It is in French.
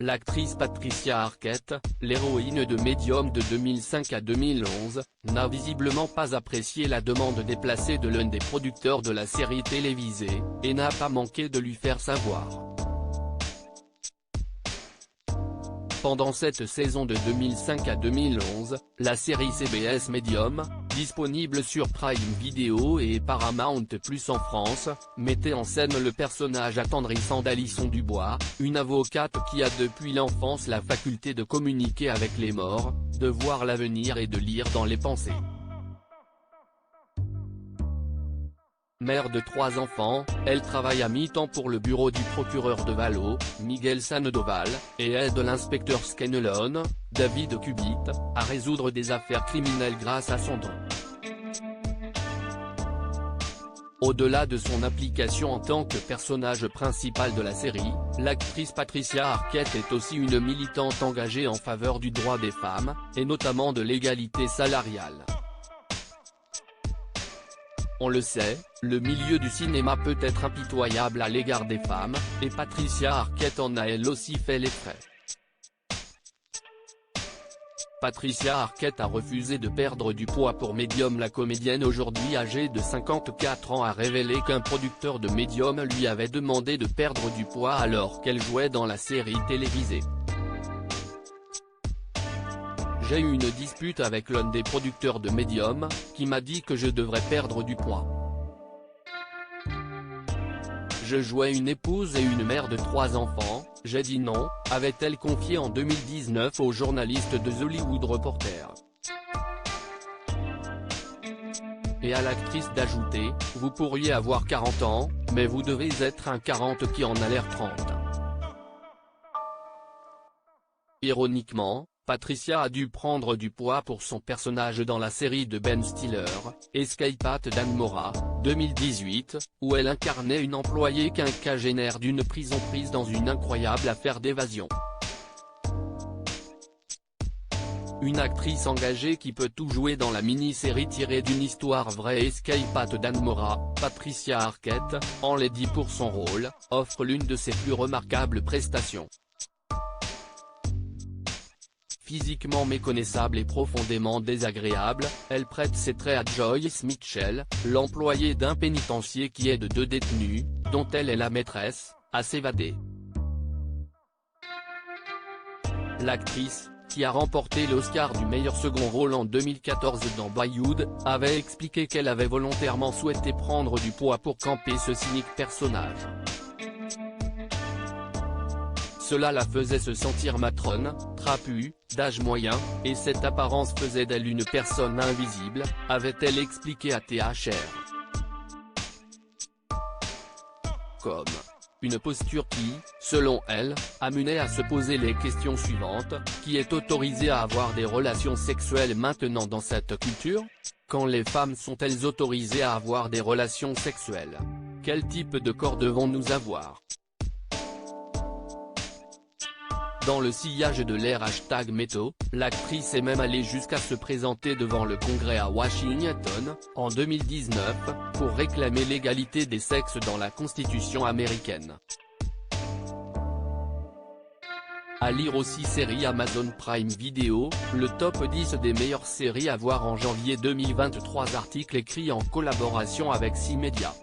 l'actrice Patricia Arquette, l'héroïne de Medium de 2005 à 2011, n'a visiblement pas apprécié la demande déplacée de l'un des producteurs de la série télévisée, et n'a pas manqué de lui faire savoir. Pendant cette saison de 2005 à 2011, la série CBS Medium, disponible sur Prime Video et Paramount+ en France, mettait en scène le personnage attendrissant d'Alison Dubois, une avocate qui a depuis l'enfance la faculté de communiquer avec les morts, de voir l'avenir et de lire dans les pensées. Mère de 3 enfants, elle travaille à mi-temps pour le bureau du procureur de Valleau, Miguel Sandoval, et aide l'inspecteur Scanlon, David Cubitt, à résoudre des affaires criminelles grâce à son don. Au-delà de son application en tant que personnage principal de la série, l'actrice Patricia Arquette est aussi une militante engagée en faveur du droit des femmes, et notamment de l'égalité salariale. On le sait, le milieu du cinéma peut être impitoyable à l'égard des femmes, et Patricia Arquette en a elle aussi fait les frais. Patricia Arquette a refusé de perdre du poids pour Medium. La comédienne aujourd'hui âgée de 54 ans a révélé qu'un producteur de Medium lui avait demandé de perdre du poids alors qu'elle jouait dans la série télévisée. J'ai eu une dispute avec l'un des producteurs de Medium, qui m'a dit que je devrais perdre du poids. Je jouais une épouse et une mère de 3 enfants, j'ai dit non, avait-elle confié en 2019 au journaliste de The Hollywood Reporter. Et à l'actrice d'ajouter, vous pourriez avoir 40 ans, mais vous devez être un 40 qui en a l'air 30. Ironiquement, Patricia a dû prendre du poids pour son personnage dans la série de Ben Stiller, Escape at Dannemora, 2018, où elle incarnait une employée quinquagénaire d'une prison prise dans une incroyable affaire d'évasion. Une actrice engagée qui peut tout jouer dans la mini-série tirée d'une histoire vraie Escape at Dannemora, Patricia Arquette, enlaidie pour son rôle, offre l'une de ses plus remarquables prestations. Physiquement méconnaissable et profondément désagréable, elle prête ses traits à Joyce Mitchell, l'employée d'un pénitencier qui aide 2 détenus, dont elle est la maîtresse, à s'évader. L'actrice, qui a remporté l'Oscar du meilleur second rôle en 2014 dans Boyhood, avait expliqué qu'elle avait volontairement souhaité prendre du poids pour camper ce cynique personnage. Cela la faisait se sentir matrone, trapue, d'âge moyen, et cette apparence faisait d'elle une personne invisible, avait-elle expliqué à THR. Comme une posture qui, selon elle, amenait à se poser les questions suivantes, qui est autorisé à avoir des relations sexuelles maintenant dans cette culture? Quand les femmes sont-elles autorisées à avoir des relations sexuelles? Quel type de corps devons-nous avoir? Dans le sillage de l'ère #MeToo, l'actrice est même allée jusqu'à se présenter devant le Congrès à Washington, en 2019, pour réclamer l'égalité des sexes dans la Constitution américaine. À lire aussi série Amazon Prime Video, le top 10 des meilleures séries à voir en janvier 2023. Article écrit en collaboration avec 6 médias.